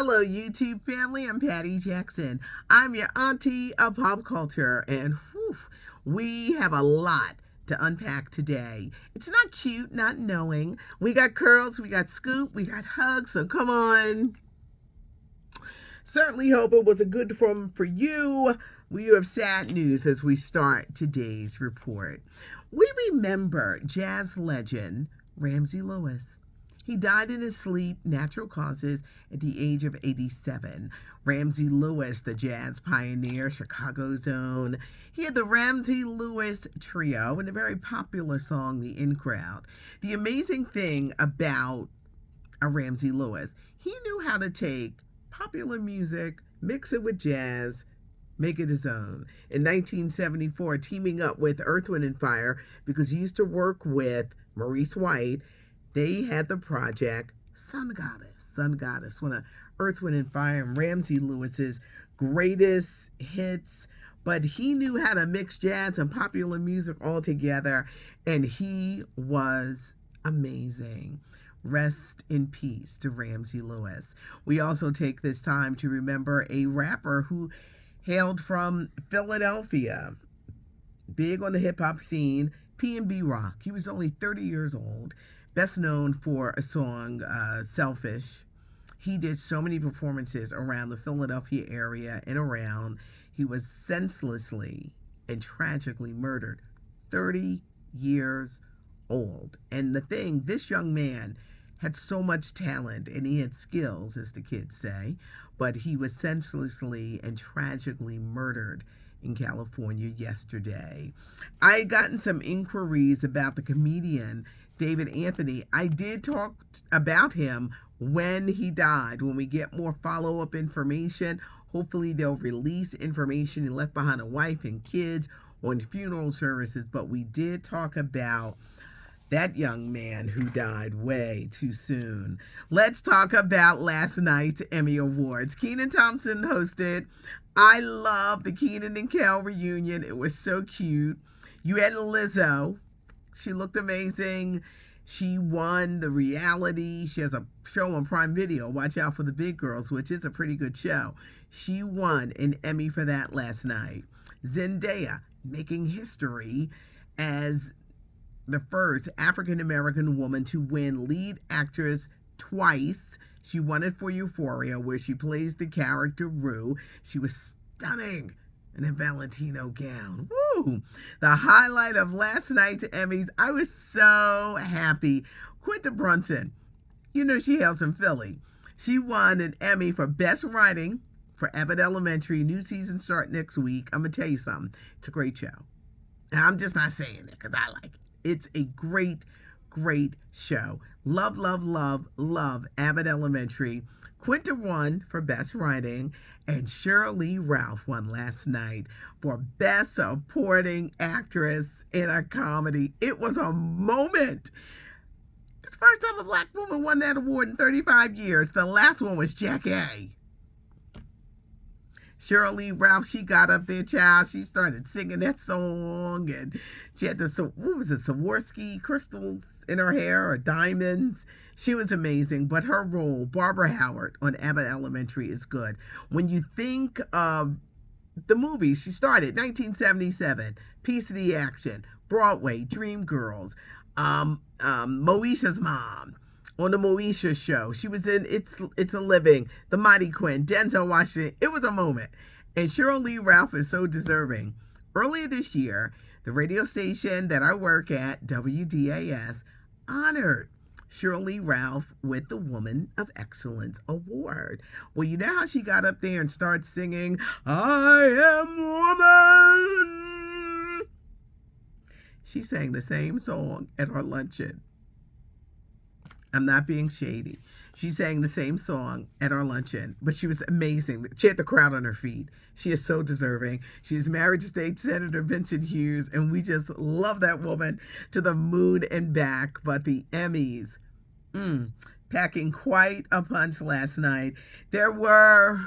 Hello, YouTube family. I'm Patty Jackson. I'm your auntie of pop culture, and we have a lot to unpack today. It's not cute, not knowing. We got curls, we got scoop, we got hugs, so come on. Certainly hope it was a good one for you. We have sad news as we start today's report. We remember jazz legend Ramsey Lewis. He died in his sleep, natural causes, at the age of 87. Ramsey Lewis, the jazz pioneer, Chicago's own. He had the Ramsey Lewis Trio and a very popular song, The In Crowd. The amazing thing about a Ramsey Lewis, he knew how to take popular music, mix it with jazz, make it his own. In 1974, teaming up with Earth, Wind & Fire, because he used to work with Maurice White, they had the project Sun Goddess, one of Earth, Wind & Fire and Ramsey Lewis's greatest hits. But he knew how to mix jazz and popular music all together, and he was amazing. Rest in peace to Ramsey Lewis. We also take this time to remember a rapper who hailed from Philadelphia, big on the hip-hop scene, PnB Rock. He was only 30 years old. Best known for a song, Selfish. He did so many performances around the Philadelphia area and around. He was senselessly and tragically murdered, 30 years old. And the thing, this young man had so much talent and he had skills, as the kids say, but he was senselessly and tragically murdered in California yesterday. I had gotten some inquiries about the comedian David Anthony. I did talk about him when he died. When we get more follow-up information, hopefully they'll release information. He left behind a wife and kids on funeral services, but we did talk about that young man who died way too soon. Let's talk about last night's Emmy Awards. Kenan Thompson hosted. I love the Kenan and Kel reunion. It was so cute. You had Lizzo. She looked amazing. She won the reality. She has a show on Prime Video, Watch Out for the Big Girls, which is a pretty good show. She won an Emmy for that last night. Zendaya making history as the first African-American woman to win lead actress twice. She won it for Euphoria, where she plays the character Rue. She was stunning in a Valentino gown. Woo! The highlight of last night's Emmys, I was so happy. Quinta Brunson, you know she hails from Philly. She won an Emmy for Best Writing for Abbott Elementary. New season start next week. I'm going to tell you something. It's a great show. And I'm just not saying it because I like it. It's a great, great show. Love, love, love, love Abbott Elementary. Quinta won for Best Writing, and Shirley Ralph won last night for Best Supporting Actress in a Comedy. It was a moment. It's the first time a black woman won that award in 35 years. The last one was Jackie. Shirley Ralph, she got up there, child. She started singing that song, and she had the, what was it, Swarovski crystals in her hair or diamonds. She was amazing, but her role, Barbara Howard on Abbott Elementary, is good. When you think of the movies, she started 1977, Piece of the Action, Broadway, Dreamgirls, Moesha's mom. On the Moesha show. She was in It's a Living, The Mighty Quinn, Denzel Washington. It was a moment. And Shirley Ralph is so deserving. Earlier this year, the radio station that I work at, WDAS, honored Shirley Ralph with the Woman of Excellence Award. Well, you know how she got up there and started singing, I am woman? She sang the same song at her luncheon. I'm not being shady. She sang the same song at our luncheon, but she was amazing. She had the crowd on her feet. She is so deserving. She is married to State Senator Vincent Hughes, and we just love that woman to the moon and back. But the Emmys, packing quite a punch last night. There were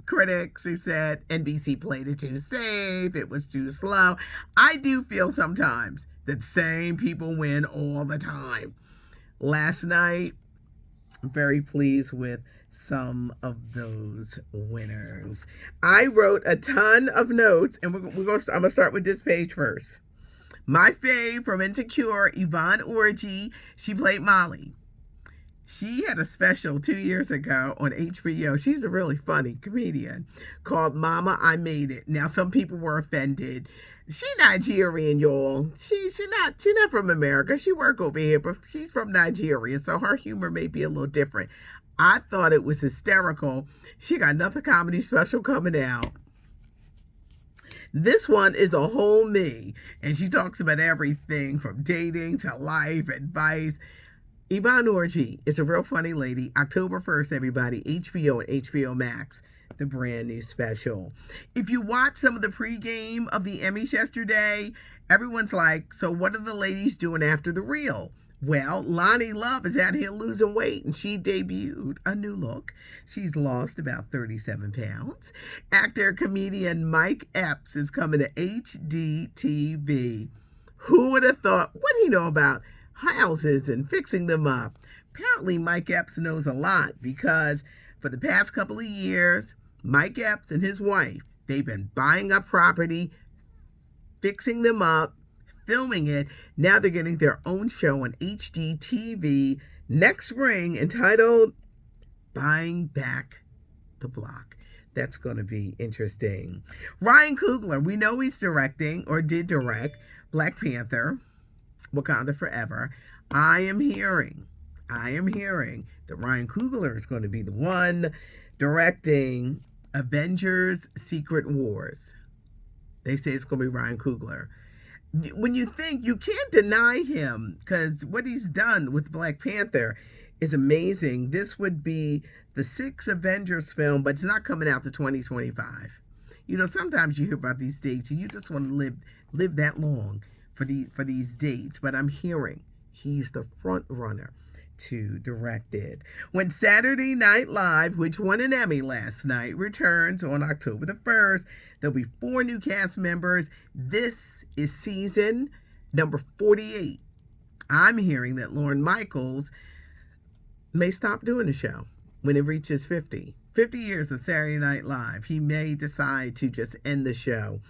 critics who said NBC played it too safe, it was too slow. I do feel sometimes that same people win all the time. Last night, I'm very pleased with some of those winners. I wrote a ton of notes, and I'm gonna start with this page first. My fave from Insecure, Yvonne Orji. She played Molly. She had a special 2 years ago on HBO. She's a really funny comedian called Mama, I Made It. Now, some people were offended. She Nigerian, y'all. She not from America. She work over here, but she's from Nigeria, so her humor may be a little different. I thought it was hysterical. She got another comedy special coming out. This one is a whole me, and she talks about everything from dating to life, advice. Yvonne Orji is a real funny lady. October 1st, everybody, HBO and HBO Max, the brand new special. If you watch some of the pregame of the Emmys yesterday, everyone's like, so what are the ladies doing after the reel? Well, Lonnie Love is out here losing weight, and she debuted a new look. She's lost about 37 pounds. Actor, comedian Mike Epps is coming to HDTV. Who would have thought? What do you know about houses and fixing them up? Apparently, Mike Epps knows a lot, because for the past couple of years, Mike Epps and his wife, they've been buying up property, fixing them up, filming it. Now they're getting their own show on HGTV next spring entitled Buying Back the Block. That's going to be interesting. Ryan Coogler, we know he's directing, or did direct, Black Panther, Wakanda Forever. I am hearing that Ryan Coogler is going to be the one directing Avengers Secret Wars. They say it's going to be Ryan Coogler. When you think, you can't deny him, because what he's done with Black Panther is amazing. This would be the 6th Avengers film, but it's not coming out to 2025. You know, sometimes you hear about these dates and you just want to live that long for these dates, but I'm hearing he's the front runner to direct it. When Saturday Night Live, which won an Emmy last night, returns on October the 1st, there'll be 4 new cast members. This is season number 48. I'm hearing that Lorne Michaels may stop doing the show when it reaches 50 years of Saturday Night Live. He may decide to just end the show.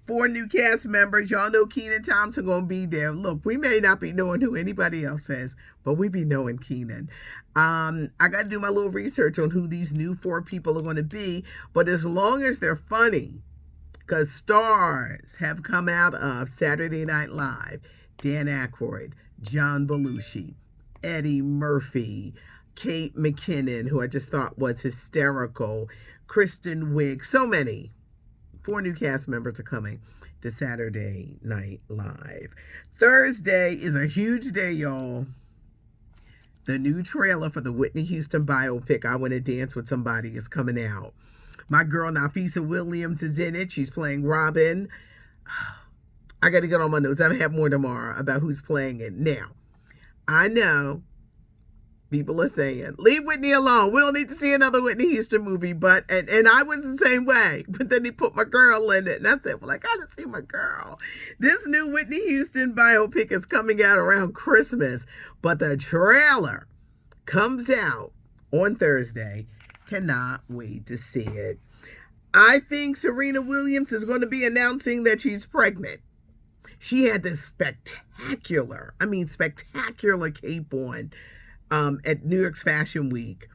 4 new cast members. Y'all know Kenan Thompson going to be there. Look, we may not be knowing who anybody else is, but we be knowing Kenan. I got to do my little research on who these new 4 people are going to be. But as long as they're funny, because stars have come out of Saturday Night Live. Dan Aykroyd, John Belushi, Eddie Murphy, Kate McKinnon, who I just thought was hysterical, Kristen Wiig, so many. 4 new cast members are coming to Saturday Night Live. Thursday is a huge day, y'all. The new trailer for the Whitney Houston biopic, I Want to Dance with Somebody, is coming out. My girl, Nafisa Williams, is in it. She's playing Robin. I got to get on my notes. I have more tomorrow about who's playing it. Now, I know people are saying, leave Whitney alone. We don't need to see another Whitney Houston movie. But and I was the same way. But then they put my girl in it. And I said, well, I got to see my girl. This new Whitney Houston biopic is coming out around Christmas. But the trailer comes out on Thursday. Cannot wait to see it. I think Serena Williams is going to be announcing that she's pregnant. She had this spectacular cape on at New York's Fashion Week,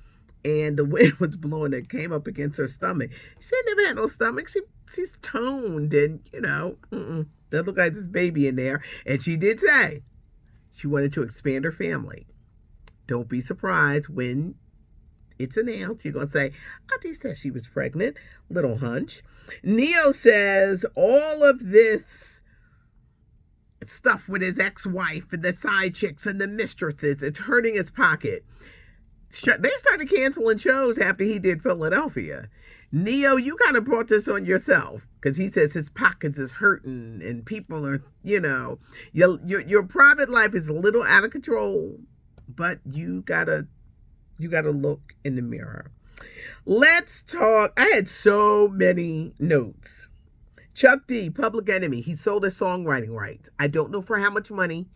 and the wind was blowing. It came up against her stomach. She ain't never had no stomach. She's toned, and that look like this baby in there. And she did say she wanted to expand her family. Don't be surprised when it's announced. You're going to say, Auntie said she was pregnant. Little hunch. Neo says all of this stuff with his ex-wife and the side chicks and the mistresses, it's hurting his pocket. They started canceling shows after he did Philadelphia. Neo, you kind of brought this on yourself, because he says his pockets is hurting and people are, your private life is a little out of control, but you gotta look in the mirror. Let's talk. I had so many notes. Chuck D, Public Enemy, he sold his songwriting rights. I don't know for how much money,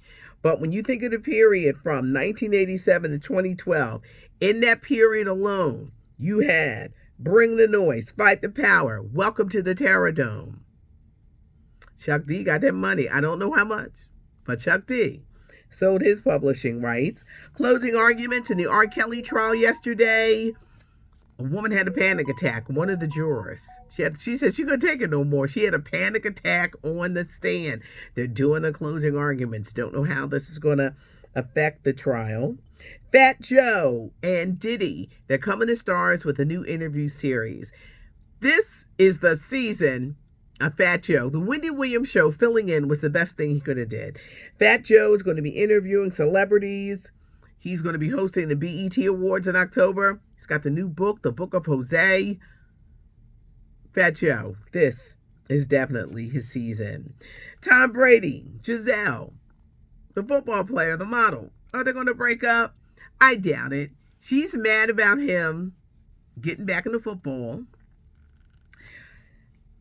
but when you think of the period from 1987 to 2012, in that period alone, You had Bring the Noise, Fight the Power, Welcome to the Terror Dome. Chuck D got that money. I don't know how much, but Chuck D sold his publishing rights. Closing arguments in the R. Kelly trial yesterday. A woman had a panic attack. One of the jurors. She said she couldn't take it no more. She had a panic attack on the stand. They're doing the closing arguments. Don't know how this is going to affect the trial. Fat Joe and Diddy, they're coming to stars with a new interview series. This is the season of Fat Joe. The Wendy Williams show filling in was the best thing he could have did. Fat Joe is going to be interviewing celebrities. He's going to be hosting the BET Awards in October. He's got the new book, The Book of Jose. Fat Joe, this is definitely his season. Tom Brady, Gisele, the football player, the model. Are they going to break up? I doubt it. She's mad about him getting back into football.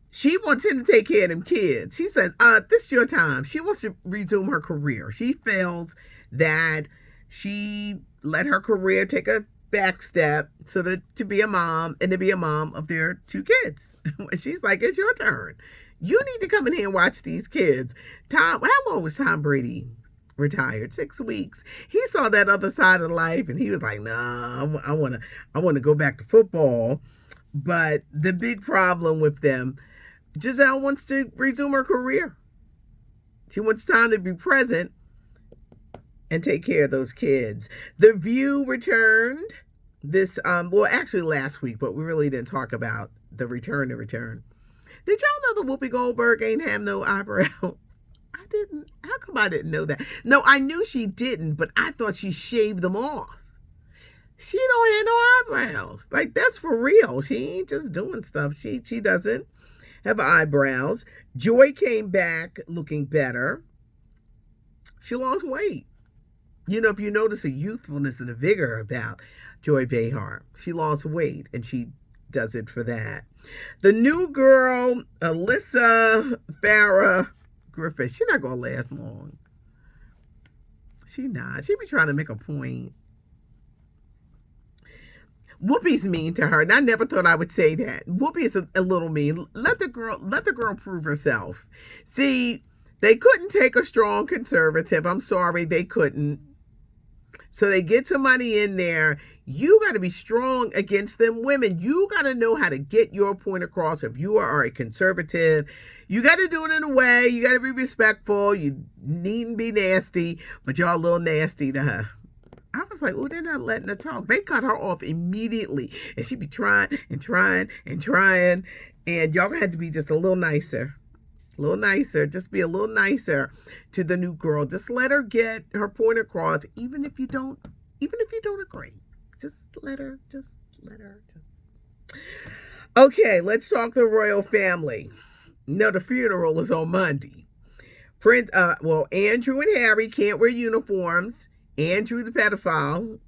She wants him to take care of them kids. She said, this is your time. She wants to resume her career. She feels that she let her career take a back step so that to be a mom and to be a mom of their two kids. She's like, it's your turn. You need to come in here and watch these kids. How long was Tom Brady retired? 6 weeks. He saw that other side of life and he was like, nah, I want to go back to football. But the big problem with them, Gisele wants to resume her career. She wants time to be present and take care of those kids. The View returned this, actually last week, but we really didn't talk about the return. Did y'all know that Whoopi Goldberg ain't have no eyebrows? I didn't. How come I didn't know that? No, I knew she didn't, but I thought she shaved them off. She don't have no eyebrows. Like, that's for real. She ain't just doing stuff. She doesn't have eyebrows. Joy came back looking better. She lost weight. You know, if you notice a youthfulness and a vigor about Joy Behar, she lost weight and she does it for that. The new girl, Alyssa Farrah Griffith, she's not going to last long. She not. She be trying to make a point. Whoopi's mean to her, and I never thought I would say that. Whoopi is a little mean. Let the girl prove herself. See, they couldn't take a strong conservative. I'm sorry, they couldn't. So they get somebody in there. You got to be strong against them women. You got to know how to get your point across. If you are a conservative, you got to do it in a way. You got to be respectful. You needn't be nasty, but you're a little nasty to her. I was like, oh, they're not letting her talk. They cut her off immediately. And she'd be trying. And y'all had to be just a little nicer. Just be a little nicer to the new girl. Just let her get her point across, even if you don't agree. Just let her. Okay, let's talk the royal family. No, the funeral is on Monday. Andrew and Harry can't wear uniforms. Andrew, the pedophile,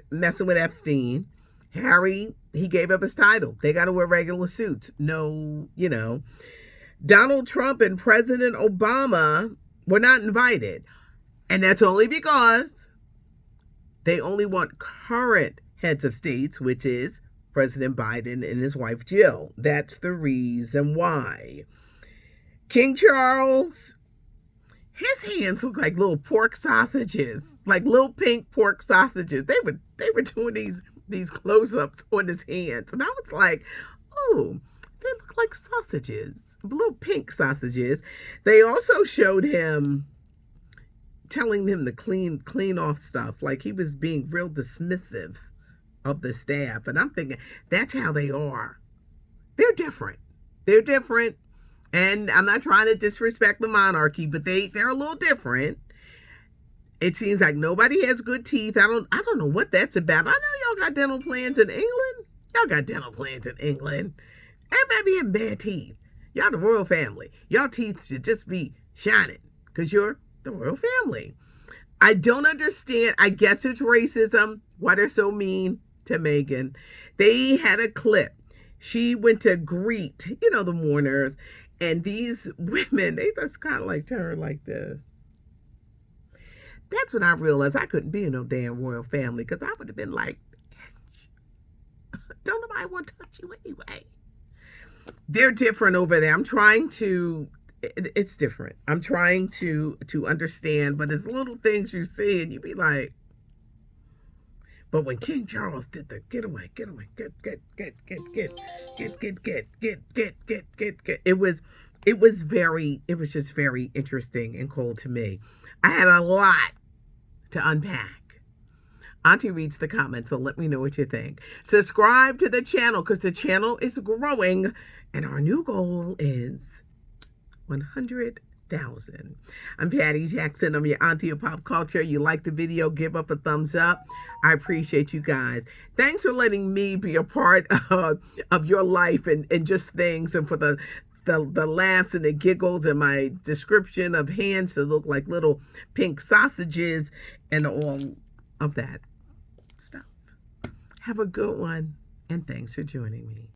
messing with Epstein. Harry, he gave up his title. They got to wear regular suits. No, Donald Trump and President Obama were not invited. And that's only because they only want current heads of states, which is President Biden and his wife Jill. That's the reason why. King Charles, his hands look like little pork sausages, like little pink pork sausages. They were doing these close-ups on his hands. And I was like, oh, they look like sausages, little pink sausages. They also showed him telling him to clean off stuff, like he was being real dismissive of the staff. And I'm thinking, that's how they are. They're different. And I'm not trying to disrespect the monarchy, but they're a little different. It seems like nobody has good teeth. I don't know what that's about. I know y'all got dental plans in England. Everybody having bad teeth. Y'all the royal family. Y'all teeth should just be shining because you're the royal family. I don't understand. I guess it's racism. Why they're so mean to Meghan. They had a clip. She went to greet, the mourners. And these women, they just kind of like turn like this. That's when I realized I couldn't be in no damn royal family because I would have been like, don't nobody want to touch you anyway. They're different over there. It's different. I'm trying to understand, but it's little things you see and you be like, but when King Charles did the get away, get, it was just very interesting and cool to me. I had a lot to unpack. Auntie reads the comments, so let me know what you think. Subscribe to the channel because the channel is growing and our new goal is 100,000. I'm Patty Jackson. I'm your auntie of pop culture. You like the video, give up a thumbs up. I appreciate you guys. Thanks for letting me be a part of your life and just things, and for the laughs and the giggles and my description of hands that look like little pink sausages and all of that stuff. Have a good one, and thanks for joining me.